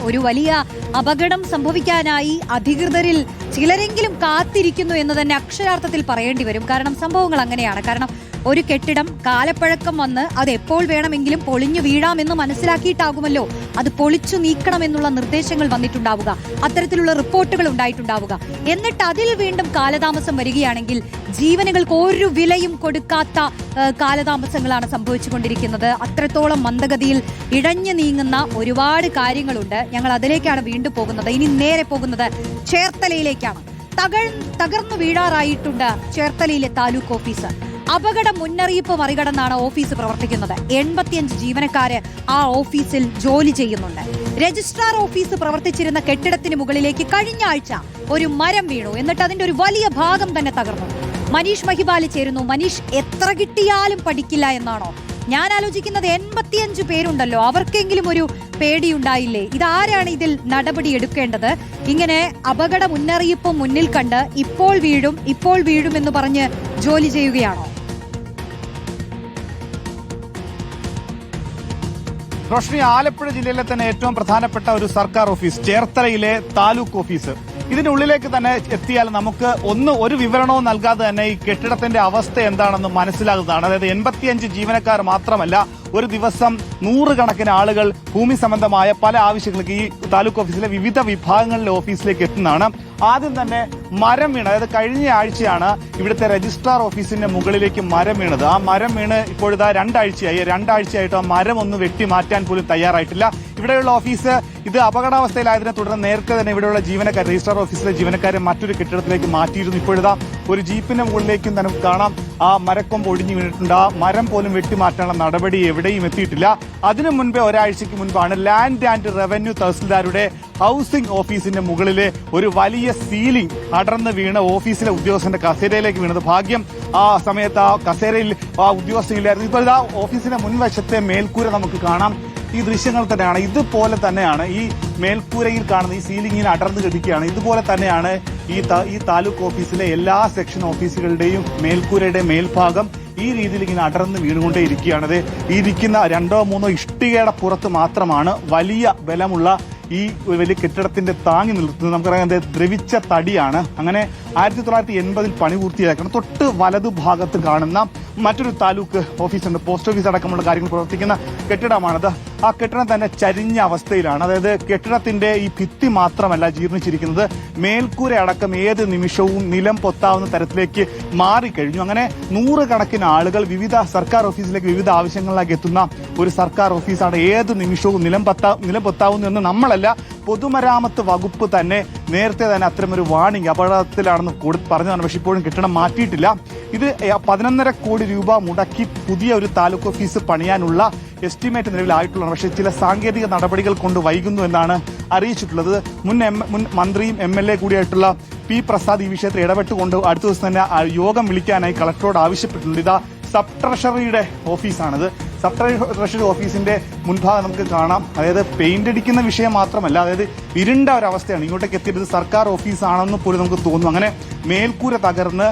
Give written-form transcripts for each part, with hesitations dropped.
ഒരു വലിയ അപകടം സംഭവിക്കാനായി അധികൃതരിൽ ചിലരെങ്കിലും കാത്തിരിക്കുന്നു എന്ന് തന്നെ അക്ഷരാർത്ഥത്തിൽ പറയേണ്ടി വരും. കാരണം സംഭവങ്ങൾ അങ്ങനെയാണ്. കാരണം ഒരു കെട്ടിടം കാലപ്പഴക്കം വന്ന് അത് എപ്പോൾ വേണമെങ്കിലും പൊളിഞ്ഞു വീഴാമെന്ന് മനസ്സിലാക്കിയിട്ടാകുമല്ലോ അത് പൊളിച്ചു നീക്കണമെന്നുള്ള നിർദ്ദേശങ്ങൾ വന്നിട്ടുണ്ടാവുക, അത്തരത്തിലുള്ള റിപ്പോർട്ടുകൾ ഉണ്ടായിട്ടുണ്ടാവുക. എന്നിട്ട് അതിൽ വീണ്ടും കാലതാമസം വരികയാണെങ്കിൽ ജീവനുകൾക്ക് ഒരു വിലയും കൊടുക്കാത്ത കാലതാമസങ്ങളാണ് സംഭവിച്ചുകൊണ്ടിരിക്കുന്നത്. അത്രത്തോളം മന്ദഗതിയിൽ ഇഴഞ്ഞു നീങ്ങുന്ന ഒരുപാട് കാര്യങ്ങളുണ്ട്. ഞങ്ങൾ അതിലേക്കാണ് വീണ്ടും പോകുന്നത്. ഇനി നേരെ പോകുന്നത് ചേർത്തലയിലേക്കാണ്. തകർന്നു വീഴാറായിട്ടുണ്ട് ചേർത്തലയിലെ താലൂക്ക് ഓഫീസ്. അപകട മുന്നറിയിപ്പ് മറികടന്നാണ് ഓഫീസ് പ്രവർത്തിക്കുന്നത്. 85 ജീവനക്കാര് ആ ഓഫീസിൽ ജോലി ചെയ്യുന്നുണ്ട്. രജിസ്ട്രാർ ഓഫീസ് പ്രവർത്തിച്ചിരുന്ന കെട്ടിടത്തിന് മുകളിലേക്ക് കഴിഞ്ഞ ആഴ്ച ഒരു മരം വീണു. എന്നിട്ട് അതിന്റെ ഒരു വലിയ ഭാഗം തന്നെ തകർന്നു. മനീഷ് മഹിബാലി ചേരുന്നു. മനീഷ്, എത്ര കിട്ടിയാലും പഠിക്കില്ല എന്നാണോ? ഞാൻ ആലോചിക്കുന്നത് 85 പേരുണ്ടല്ലോ, അവർക്കെങ്കിലും ഒരു പേടിയുണ്ടായില്ലേ? ഇതാരാണ് ഇതിൽ നടപടി എടുക്കേണ്ടത്? ഇങ്ങനെ അപകട മുന്നറിയിപ്പ് മുന്നിൽ കണ്ട് ഇപ്പോൾ വീഴും എന്ന് പറഞ്ഞ് ജോലി ചെയ്യുകയാണോ? റോഷ്നി, ആലപ്പുഴ ജില്ലയിലെ തന്നെ ഏറ്റവും പ്രധാനപ്പെട്ട ഒരു സർക്കാർ ഓഫീസ്, ചേർത്തലയിലെ താലൂക്ക് ഓഫീസ്. ഇതിനുള്ളിലേക്ക് തന്നെ എത്തിയാൽ നമുക്ക് ഒരു വിവരണവും നൽകാതെ തന്നെ ഈ കെട്ടിടത്തിന്റെ അവസ്ഥ എന്താണെന്ന് മനസ്സിലാകുന്നതാണ്. അതായത് 85 ജീവനക്കാർ മാത്രമല്ല, ഒരു ദിവസം 100 കണക്കിന് ആളുകൾ ഭൂമി സംബന്ധമായ പല ആവശ്യങ്ങൾക്ക് ഈ താലൂക്ക് ഓഫീസിലെ വിവിധ വിഭാഗങ്ങളിലെ ഓഫീസിലേക്ക് എത്തുന്നതാണ്. ആദ്യം തന്നെ മരം വീണ്, അതായത് കഴിഞ്ഞ ആഴ്ചയാണ് ഇവിടുത്തെ രജിസ്ട്രാർ ഓഫീസിന്റെ മുകളിലേക്ക് മരം വീണത്. ആ മരം വീണ് ഇപ്പോഴിതാ രണ്ടാഴ്ചയായിട്ട് ആ മരം ഒന്ന് വെട്ടി മാറ്റാൻ പോലും തയ്യാറായിട്ടില്ല. ഇവിടെയുള്ള ഓഫീസ് ഇത് അപകടാവസ്ഥയിലായതിനെ തുടർന്ന് നേരത്തെ തന്നെ ഇവിടെയുള്ള ജീവനക്കാർ, രജിസ്ട്രാർ ഓഫീസിലെ ജീവനക്കാരെ മറ്റൊരു കെട്ടിടത്തിലേക്ക് മാറ്റിയിരുന്നു. ഇപ്പോഴിതാ ഒരു ജീപ്പിന്റെ മുകളിലേക്കും തന്നെ കാണാം ആ മരക്കൊമ്പ് ഒടിഞ്ഞു വീണിട്ടുണ്ട്. ആ മരം പോലും വെട്ടിമാറ്റാനുള്ള നടപടി എവിടെയും എത്തിയിട്ടില്ല. അതിനു മുൻപേ ഒരാഴ്ചയ്ക്ക് മുൻപാണ് ലാൻഡ് ആൻഡ് റവന്യൂ തഹസിൽദാരുടെ ഹൌസിംഗ് ഓഫീസിന്റെ മുകളിലെ ഒരു വലിയ സീലിംഗ് അടർന്ന് വീണ് ഓഫീസിലെ ഉദ്യോഗസ്ഥന്റെ കസേരയിലേക്ക് വീണത്. ഭാഗ്യം ആ സമയത്ത് ആ കസേരയിൽ ആ ഉദ്യോഗസ്ഥനില്ലായിരുന്നു. ഇപ്പോൾ ഇതാ ഓഫീസിന്റെ മുൻവശത്തെ മേൽക്കൂര നമുക്ക് കാണാം. ഈ ദൃശ്യങ്ങൾ തന്നെയാണ്. ഇതുപോലെ തന്നെയാണ് ഈ മേൽക്കൂരയിൽ കാണുന്ന ഈ സീലിംഗിന് അടർന്നു കിടക്കുകയാണ്. ഇതുപോലെ തന്നെയാണ് ഈ താലൂക്ക് ഓഫീസിലെ എല്ലാ സെക്ഷൻ ഓഫീസുകളുടെയും മേൽക്കൂരയുടെ മേൽഭാഗം ഈ രീതിയിൽ ഇങ്ങനെ അടർന്ന് വീണുകൊണ്ടേയിരിക്കുകയാണ്. ഈ ഇരിക്കുന്ന 2-3 ഇഷ്ടികയുടെ പുറത്ത് മാത്രമാണ് വലിയ ബലമുള്ള ഈ വലിയ കെട്ടിടത്തിന്റെ താങ്ങി നിർത്തുന്നത്. നമുക്കറിയാം ദ്രവിച്ച തടിയാണ്. അങ്ങനെ 1980 പണി പൂർത്തിയാക്കണം. തൊട്ട് വലതുഭാഗത്ത് കാണുന്ന മറ്റൊരു താലൂക്ക് ഓഫീസുണ്ട്. പോസ്റ്റ് ഓഫീസ് അടക്കമുള്ള കാര്യങ്ങൾ പ്രവർത്തിക്കുന്ന കെട്ടിടമാണത്. ആ കെട്ടിടം തന്നെ ചരിഞ്ഞ അവസ്ഥയിലാണ്. അതായത് കെട്ടിടത്തിന്റെ ഈ ഭിത്തി മാത്രമല്ല ജീർണിച്ചിരിക്കുന്നത്, മേൽക്കൂര അടക്കം ഏത് നിമിഷവും നിലം പൊത്താവുന്ന തരത്തിലേക്ക് മാറിക്കഴിഞ്ഞു. അങ്ങനെ 100 കണക്കിന് ആളുകൾ വിവിധ സർക്കാർ ഓഫീസിലേക്ക് വിവിധ ആവശ്യങ്ങളിലേക്ക് എത്തുന്ന ഒരു സർക്കാർ ഓഫീസാണ്. ഏത് നിമിഷവും നിലം പൊത്താവുന്നു എന്ന് നമ്മളല്ല, പൊതുമരാമത്ത് വകുപ്പ് തന്നെ നേരത്തെ തന്നെ അത്തരമൊരു വാണിംഗ് അപകടത്തിലാണെന്ന് പറഞ്ഞതാണ്. പക്ഷെ ഇപ്പോഴും കെട്ടിടം മാറ്റിയിട്ടില്ല. ഇത് 11.5 കോടി രൂപ മുടക്കി പുതിയ ഒരു താലൂക്ക് ഓഫീസ് പണിയാനുള്ള എസ്റ്റിമേറ്റ് നിലവിലായിട്ടുള്ളതാണ്. പക്ഷേ ചില സാങ്കേതിക നടപടികൾ കൊണ്ട് വൈകുന്നു എന്നാണ് അറിയിച്ചിട്ടുള്ളത്. മുൻ മന്ത്രിയും MLA കൂടിയായിട്ടുള്ള P. പ്രസാദ് ഈ വിഷയത്തിൽ ഇടപെട്ടുകൊണ്ട് അടുത്ത ദിവസം തന്നെ യോഗം വിളിക്കാനായി കളക്ടറോട് ആവശ്യപ്പെട്ടിട്ടുണ്ട്. ഇതാ സബ് ട്രഷറിയുടെ ഓഫീസാണിത്. സബ് ട്രഷറി ഓഫീസിന്റെ മുൻഭാഗം നമുക്ക് കാണാം. അതായത് പെയിന്റ് അടിക്കുന്ന വിഷയം മാത്രമല്ല, അതായത് ഇരുണ്ട ഒരവസ്ഥയാണ്. ഇങ്ങോട്ടേക്ക് എത്തിയത് സർക്കാർ ഓഫീസാണെന്ന് പോലും നമുക്ക് തോന്നുന്നു. അങ്ങനെ മേൽക്കൂര തകർന്ന്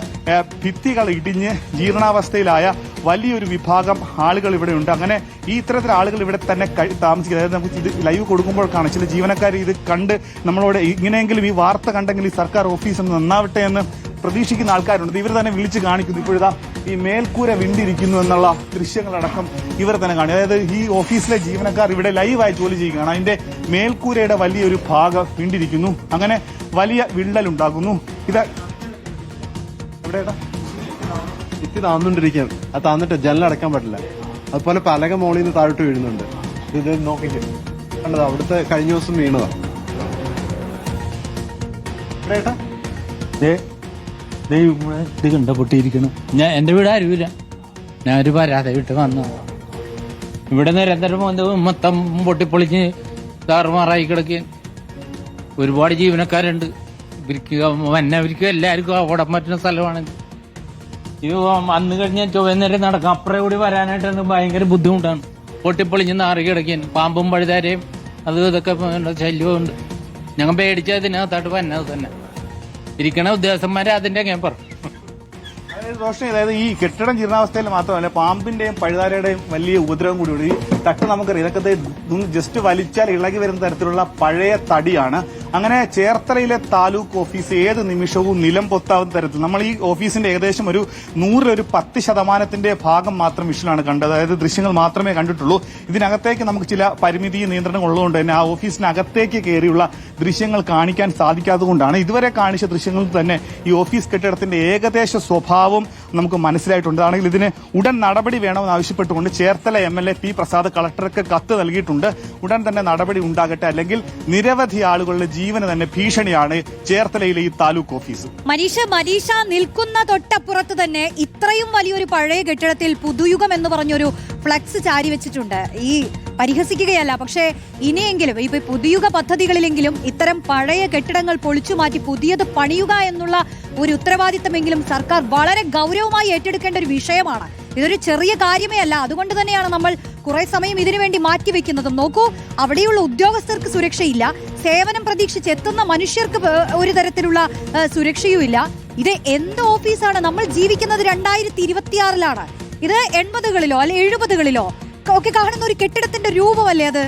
ഭിത്തികൾ ഇടിഞ്ഞ് ജീർണാവസ്ഥയിലായ വലിയൊരു വിഭാഗം ആളുകൾ ഇവിടെ ഉണ്ട്. അങ്ങനെ ഈ ഇത്തരത്തിൽ ആളുകൾ ഇവിടെ തന്നെ താമസിക്കുന്നത്. അതായത് നമുക്ക് ഇത് ലൈവ് കൊടുക്കുമ്പോൾ കാണാം, ചില ജീവനക്കാർ ഇത് കണ്ട് നമ്മളോട് ഇങ്ങനെയെങ്കിലും ഈ വാർത്ത കണ്ടെങ്കിൽ ഈ സർക്കാർ ഓഫീസ് ഒന്ന് നന്നാവട്ടെ എന്ന് പ്രതീക്ഷിക്കുന്ന ആൾക്കാരുണ്ട്. ഇവർ തന്നെ വിളിച്ച് കാണിക്കുന്നു. ഇപ്പോഴിതാ ഈ മേൽക്കൂര വിണ്ടിരിക്കുന്നു എന്നുള്ള ദൃശ്യങ്ങളടക്കം ഇവർ തന്നെ കാണും. അതായത് ഈ ഓഫീസിലെ ജീവനക്കാർ ഇവിടെ ലൈവായി ജോലി ചെയ്യുകയാണ്. അതിന്റെ മേൽക്കൂരയുടെ വലിയൊരു ഭാഗം വിണ്ടിരിക്കുന്നു. അങ്ങനെ വലിയ വിള്ളലുണ്ടാകുന്നു. ഇത് എവിടെയാ ഭിത്തി താന്നുകൊണ്ടിരിക്കുകയാണ്. അത് താന്നിട്ട് ജനലടക്കാൻ പറ്റില്ല. അതുപോലെ പലക മോളിൽ നിന്ന് താഴോട്ട് വീഴുന്നുണ്ട്. ഇത് നോക്കിക്കോ, കണ്ടത് അവിടുത്തെ കഴിഞ്ഞ ദിവസം വീണതാ. ഇത് കണ്ട പൊട്ടിയിരിക്കണം. എന്റെ വീട് ആരുമില്ല, ഞാനൊരു പരാതി വിട്ട് വന്നു. ഇവിടെ നിരന്തരം മൊത്തം പൊട്ടിപ്പൊളിഞ്ഞ് താറുമാറായി കിടക്കാൻ ഒരുപാട് ജീവനക്കാരുണ്ട്. ഇവർക്ക് എല്ലാവർക്കും ഓടാൻ പറ്റുന്ന സ്ഥലമാണിത്. ഇത് അന്ന് കഴിഞ്ഞാൽ ചൊവ്വന്നേരം നടക്കാം. അപ്പുറം കൂടി വരാനായിട്ട് ഭയങ്കര ബുദ്ധിമുട്ടാണ്. പൊട്ടിപ്പൊളിഞ്ഞ് നാറി കിടക്കാൻ പാമ്പും പഴുതാരയും അതും ഇതൊക്കെ ശല്യമുണ്ട്. ഞങ്ങൾ പേടിച്ചതിനകത്തായിട്ട് വന്നത് തന്നെ. ഇരിക്കണ ഉദ്യോഗസ്ഥന്മാരെ അതിന്റെ അങ്ങനെ പറഞ്ഞു. റോഷനി, അതായത് ഈ കെട്ടിടം ജീർണാവസ്ഥയിൽ മാത്രമല്ല പാമ്പിന്റെയും പഴുതാരയുടെയും വലിയ ഉപദ്രവം കൂടി തട്ട് നമുക്കറിയാം, ഇതൊക്കെ ജസ്റ്റ് വലിച്ചാൽ ഇളകി വരുന്ന തരത്തിലുള്ള പഴയ തടിയാണ്. അങ്ങനെ ചേർത്തലയിലെ താലൂക്ക് ഓഫീസ് ഏത് നിമിഷവും നിലം പൊത്താവുന്ന തരത്തിൽ നമ്മൾ ഈ ഓഫീസിന്റെ ഏകദേശം ഒരു 10% ഭാഗം മാത്രം വിഷനിലാണ് കണ്ടത്, അതായത് ദൃശ്യങ്ങൾ മാത്രമേ കണ്ടിട്ടുള്ളൂ. ഇതിനകത്തേക്ക് നമുക്ക് ചില പരിമിതി നിയന്ത്രണങ്ങൾ ഉള്ളതുകൊണ്ട് തന്നെ ആ ഓഫീസിനകത്തേക്ക് കയറിയുള്ള ദൃശ്യങ്ങൾ കാണിക്കാൻ സാധിക്കാത്തതുകൊണ്ടാണ് ഇതുവരെ കാണിച്ച ദൃശ്യങ്ങളിൽ തന്നെ ഈ ഓഫീസ് കെട്ടിടത്തിന്റെ ഏകദേശ സ്വഭാവം നമുക്ക് മനസ്സിലായിട്ടുണ്ട്. ആണെങ്കിൽ ഇതിന് ഉടൻ നടപടി വേണമെന്ന് ആവശ്യപ്പെട്ടുകൊണ്ട് ചേർത്തല MLA പി പ്രസാദ് കളക്ടർക്ക് കത്ത് നൽകിയിട്ടുണ്ട്. ഉടൻ തന്നെ നടപടി ഉണ്ടാകട്ടെ, അല്ലെങ്കിൽ നിരവധി ആളുകളുടെ ജീവന് തന്നെ ഭീഷണിയാണ് ചേർത്തലയിലെ ഈ താലൂക്ക് ഓഫീസ്. മനീഷ നിൽക്കുന്ന തൊട്ടപ്പുറത്ത് തന്നെ ഇത്രയും വലിയൊരു പഴയ കെട്ടിടത്തിൽ പുതുയുഗം എന്ന് പറഞ്ഞൊരു ഫ്ലക്സ് ചാരി വെച്ചിട്ടുണ്ട്. ഈ പരിഹസിക്കുകയല്ല, പക്ഷേ ഇനിയെങ്കിലും ഇപ്പൊ പുതുയുഗ പദ്ധതികളിലെങ്കിലും ഇത്തരം പഴയ കെട്ടിടങ്ങൾ പൊളിച്ചു മാറ്റി പുതിയത് പണിയുക എന്നുള്ള ഒരു ഉത്തരവാദിത്തമെങ്കിലും സർക്കാർ വളരെ ഗൗരവമായി ഏറ്റെടുക്കേണ്ട ഒരു വിഷയമാണ്. ഇതൊരു ചെറിയ കാര്യമേ അല്ല. അതുകൊണ്ട് തന്നെയാണ് നമ്മൾ കുറെ സമയം ഇതിനുവേണ്ടി മാറ്റിവെക്കുന്നതും. നോക്കൂ, അവിടെയുള്ള ഉദ്യോഗസ്ഥർക്ക് സുരക്ഷയില്ല, സേവനം പ്രതീക്ഷിച്ചെത്തുന്ന മനുഷ്യർക്ക് ഒരു തരത്തിലുള്ള സുരക്ഷയുമില്ല. ഇത് എന്ത് ഓഫീസാണ്? നമ്മൾ ജീവിക്കുന്നത് 2026-ലാണ്. ഇത് 80-കളിലോ അല്ലെ 70-കളിലോ ഒക്കെ കാണുന്ന ഒരു കെട്ടിടത്തിന്റെ രൂപമല്ലേ അത്?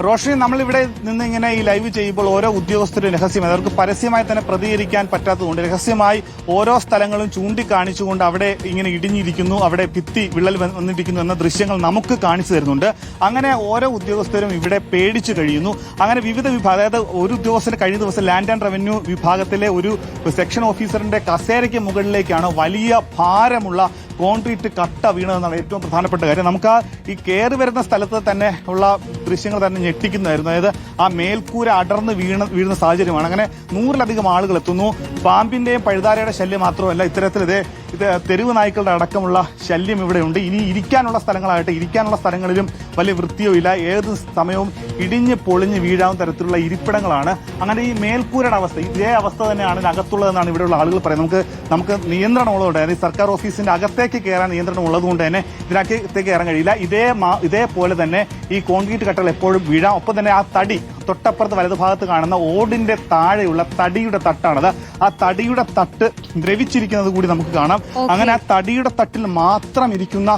റോഷനി, നമ്മളിവിടെ നിന്ന് ഇങ്ങനെ ഈ ലൈവ് ചെയ്യുമ്പോൾ ഓരോ ഉദ്യോഗസ്ഥരും രഹസ്യമായി അവർക്ക് പരസ്യമായി തന്നെ പ്രതികരിക്കാൻ പറ്റാത്തതുകൊണ്ട് രഹസ്യമായി ഓരോ സ്ഥലങ്ങളും ചൂണ്ടിക്കാണിച്ചുകൊണ്ട് അവിടെ ഇങ്ങനെ ഇടിഞ്ഞിരിക്കുന്നു, അവിടെ ഭിത്തി വിള്ളൽ വന്നിരിക്കുന്നു എന്ന ദൃശ്യങ്ങൾ നമുക്ക് കാണിച്ചു തരുന്നുണ്ട്. അങ്ങനെ ഓരോ ഉദ്യോഗസ്ഥരും ഇവിടെ പേടിച്ചു കഴിയുന്നു. അങ്ങനെ വിവിധ വിഭാഗം, അതായത് ഒരു ഉദ്യോഗസ്ഥന് കഴിഞ്ഞ ദിവസം ലാൻഡ് ആൻഡ് റവന്യൂ വിഭാഗത്തിലെ ഒരു സെക്ഷൻ ഓഫീസറിന്റെ കസേരയ്ക്ക് മുകളിലേക്കാണ് വലിയ ഭാരമുള്ള കോൺക്രീറ്റ് കട്ട വീണതെന്നാണ് ഏറ്റവും പ്രധാനപ്പെട്ട കാര്യം. നമുക്ക് ഈ കയറി വരുന്ന സ്ഥലത്ത് തന്നെ ഉള്ള ദൃശ്യങ്ങൾ തന്നെ ഞെട്ടിക്കുന്നതായിരുന്നു. അതായത് ആ മേൽക്കൂര അടർന്ന് വീഴുന്ന സാഹചര്യമാണ്. അങ്ങനെ 100-ലധികം ആളുകൾ എത്തുന്നു. പാമ്പിന്റെയും പഴുതാരയുടെ ശല്യം മാത്രമല്ല, ഇത്തരത്തിൽ ഇത് തെരുവ് നായ്ക്കളുടെ അടക്കമുള്ള ശല്യം ഇവിടെയുണ്ട്. ഇനി ഇരിക്കാനുള്ള സ്ഥലങ്ങളായിട്ട് ഇരിക്കാനുള്ള സ്ഥലങ്ങളിലും വലിയ വൃത്തിയോ ഇല്ല. ഏത് സമയവും ഇടിഞ്ഞ് പൊളിഞ്ഞ് വീഴാവുന്ന തരത്തിലുള്ള ഇരിപ്പിടങ്ങളാണ്. അങ്ങനെ ഈ മേൽക്കൂരയുടെ അവസ്ഥ, ഇതേ അവസ്ഥ തന്നെയാണ് ഇതിനകത്തുള്ളതെന്നാണ് ഇവിടെയുള്ള ആളുകൾ പറയുന്നത്. നമുക്ക് നിയന്ത്രണമുള്ളതുകൊണ്ട്, അതായത് സർക്കാർ ഓഫീസിന്റെ അകത്തേക്ക് കയറാൻ നിയന്ത്രണം ഉള്ളതുകൊണ്ട് തന്നെ ഇതിനകത്തേക്ക് കയറാൻ കഴിയില്ല. ഇതേപോലെ തന്നെ ഈ കോൺക്രീറ്റ് കട്ടകൾ എപ്പോഴും വീഴാം. ഒപ്പം തന്നെ ആ തടി തൊട്ടപ്പുറത്ത് വലതുഭാഗത്ത് കാണുന്ന ഓടിന്റെ താഴെയുള്ള തടിയുടെ തട്ടാണത്. ആ തടിയുടെ തട്ട് ദ്രവിച്ചിരിക്കുന്നത് കൂടി നമുക്ക് കാണാം. അങ്ങനെ ആ തടിയുടെ തട്ടിൽ മാത്രം ഇരിക്കുന്ന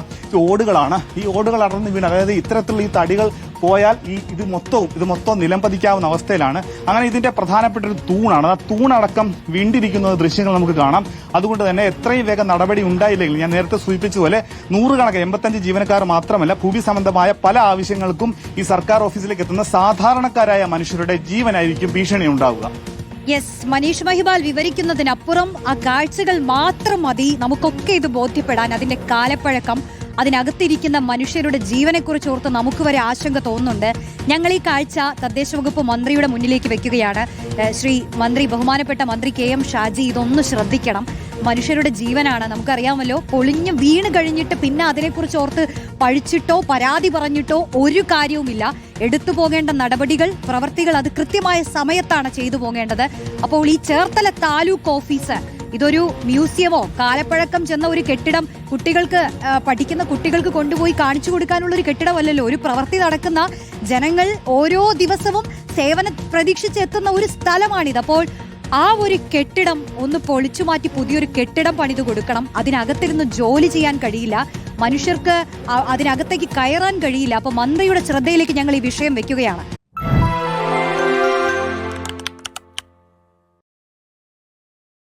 ഓടുകളാണ്. ഈ ഓടുകൾ അടർന്ന് വീണ്, അതായത് ഇത്തരത്തിലുള്ള ഈ തടികൾ പോയാൽ ഇത് മൊത്തവും നിലംപതിക്കാവുന്ന അവസ്ഥയിലാണ്. അങ്ങനെ ഇതിന്റെ പ്രധാനപ്പെട്ട ഒരു തൂണാണ്. ആ തൂണടക്കം വീണ്ടിരിക്കുന്ന ദൃശ്യങ്ങൾ നമുക്ക് കാണാം. അതുകൊണ്ട് തന്നെ എത്രയും വേഗം നടപടി ഉണ്ടായില്ലെങ്കിൽ, ഞാൻ നേരത്തെ സൂചിപ്പിച്ചതുപോലെ 100-85 ജീവനക്കാർ മാത്രമല്ല, ഭൂമി സംബന്ധമായ പല ആവശ്യങ്ങൾക്കും ഈ സർക്കാർ ഓഫീസിലേക്ക് എത്തുന്ന സാധാരണക്കാരായ മനുഷ്യരുടെ ജീവനായിരിക്കും ഭീഷണി ഉണ്ടാവുക. യെസ്, മനീഷ് മഹിബാൽ വിവരിക്കുന്നതിനപ്പുറം ആ കാഴ്ചകൾ മാത്രം മതി നമുക്കൊക്കെ ഇത് ബോധ്യപ്പെടാൻ. അതിന്റെ കാലപ്പഴക്കം, അതിനകത്തിരിക്കുന്ന മനുഷ്യരുടെ ജീവനെക്കുറിച്ച് ഓർത്ത് നമുക്ക് വരെ ആശങ്ക തോന്നുന്നുണ്ട്. ഞങ്ങൾ ഈ കാഴ്ച തദ്ദേശ വകുപ്പ് മന്ത്രിയുടെ മുന്നിലേക്ക് വെക്കുകയാണ്. ശ്രീ മന്ത്രി, ബഹുമാനപ്പെട്ട മന്ത്രി KM ഷാജി, ഇതൊന്ന് ശ്രദ്ധിക്കണം. മനുഷ്യരുടെ ജീവനാണ്, നമുക്കറിയാമല്ലോ. പൊളിഞ്ഞ് വീണ് കഴിഞ്ഞിട്ട് പിന്നെ അതിനെക്കുറിച്ച് ഓർത്ത് പഴിച്ചിട്ടോ പരാതി പറഞ്ഞിട്ടോ ഒരു കാര്യവുമില്ല. എടുത്തു പോകേണ്ട നടപടികൾ, പ്രവർത്തികൾ അത് കൃത്യമായ സമയത്താണ് ചെയ്തു പോകേണ്ടത്. അപ്പോൾ ഈ ചേർത്തല താലൂക്ക് ഓഫീസ് ഇതൊരു മ്യൂസിയമോ കാലപ്പഴക്കം ചെന്ന ഒരു കെട്ടിടം, പഠിക്കുന്ന കുട്ടികൾക്ക് കൊണ്ടുപോയി കാണിച്ചു കൊടുക്കാനുള്ള ഒരു കെട്ടിടമല്ലല്ലോ. ഒരു പ്രവൃത്തി നടക്കുന്ന ജനങ്ങൾ ഓരോ ദിവസവും സേവന പ്രതീക്ഷിച്ചെത്തുന്ന ഒരു സ്ഥലമാണിത്. അപ്പോൾ ആ ഒരു കെട്ടിടം ഒന്ന് പൊളിച്ചു മാറ്റി പുതിയൊരു കെട്ടിടം പണിത് കൊടുക്കണം. അതിനകത്തിരുന്ന് ജോലി ചെയ്യാൻ കഴിയില്ല, മനുഷ്യർക്ക് അതിനകത്തേക്ക് കയറാൻ കഴിയില്ല. അപ്പൊ മന്ത്രിയുടെ ശ്രദ്ധയിലേക്ക് ഞങ്ങൾ ഈ വിഷയം വെക്കുകയാണ്.